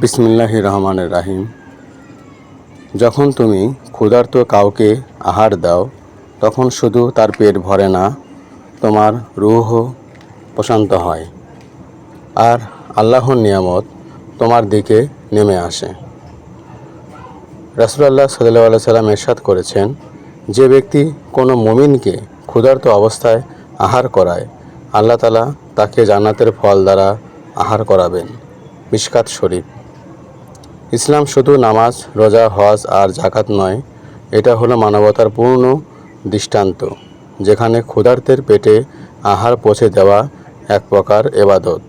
বিসমিল্লাহির রহমানির রাহিম। যখন তুমি ক্ষুধার্ত কাউকে আহার দাও, তখন শুধু তার পেট ভরে না, তোমার রূহও প্রশান্ত হয়, আর আল্লাহর নিয়ামত তোমার দিকে নেমে আসে। রাসূলুল্লাহ সাল্লাল্লাহু আলাইহি সাল্লাম ইরশাদ করেছেন, যে ব্যক্তি কোনো মুমিনকে ক্ষুধার্ত অবস্থায় আহার করায়, আল্লাহ তাআলা তাকে জান্নাতের ফল দ্বারা আহার করাবেন। মিশকাত শরীফ। ইসলাম শুধু নামাজ, রোজা, হজ আর যাকাত নয়, এটা হলো মানবতার পূর্ণ দৃষ্টান্ত, যেখানে ক্ষুধার্তের পেটে আহার পৌঁছে দেওয়া এক প্রকার ইবাদত।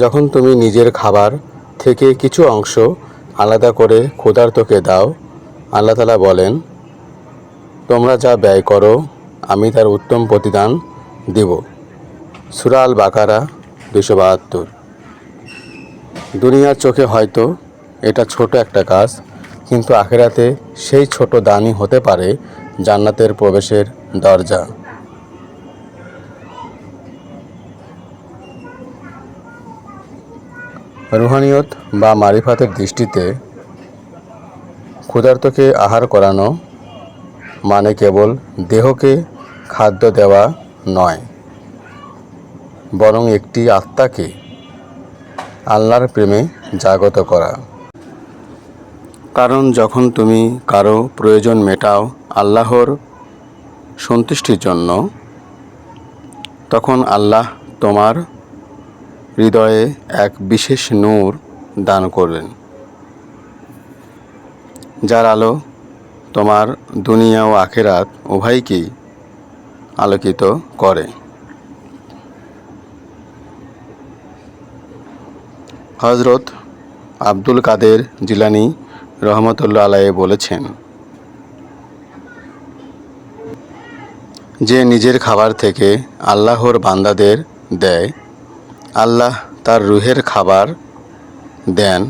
যখন তুমি নিজের খাবার থেকে কিছু অংশ আলাদা করে ক্ষুধার্তকে দাও, আল্লাহ তাআলা বলেন, তোমরা যা ব্যয় করো আমি তার উত্তম প্রতিদান দিব। সূরা আল বাকারা 272। দুনিয়ার চোখে হয়তো এটা ছোট একটা কাজ, কিন্তু আখিরাতে সেই ছোট দানই হতে পারে জান্নাতের প্রবেশের দরজা। রুহানিয়ত বা মারিফাতের দৃষ্টিতে ক্ষুধার্তকে আহার করানো মানে কেবল দেহকে খাদ্য দেওয়া নয়, বরং একটি আত্মাকে আল্লাহর প্রেমে জাগত করা। কারণ যখন তুমি কারো প্রয়োজন মেটাও আল্লাহর সন্তুষ্টির জন্য, তখন আল্লাহ তোমার হৃদয়ে এক বিশেষ নূর দান করবেন, যার আলো তোমার দুনিয়া ও আখিরাত উভয়কেই আলোকিত করে। হযরত আব্দুল কাদের জিলানী রহমতুল্লাহ আলাইহি বলেছেন, যে নিজের খাবার থেকে আল্লাহর বান্দাদের দেয়, আল্লাহ তার রুহের খাবার দেন,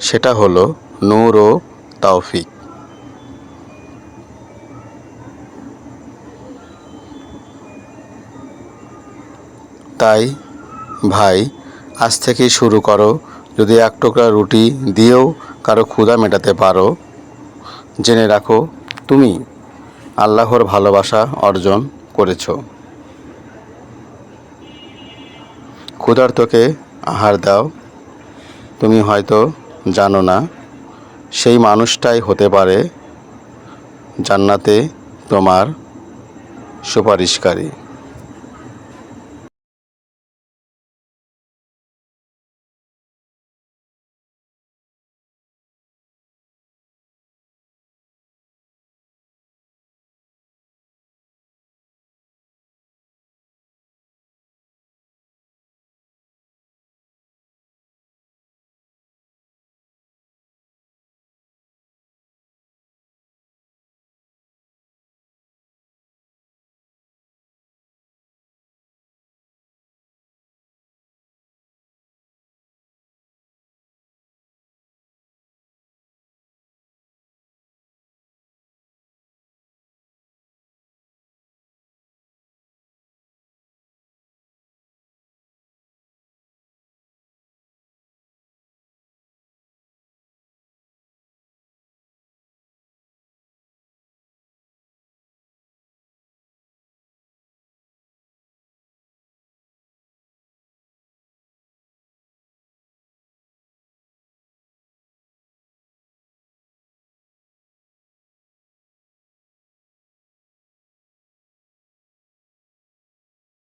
সেটা হলো নূর ও তৌফিক। তাই ভাই, আজ থেকেই শুরু করো। যদি এক টুকরা রুটি দিয়েও কারো ক্ষুধা মেটাতে পারো, জেনে রাখো তুমি আল্লাহর ভালোবাসা অর্জন করেছ। ক্ষুধার্তকে আহার দাও। তুমি হয়তো জানো না, সেই মানুষটাই হতে পারে জান্নাতে তোমার সুপারিশকারী।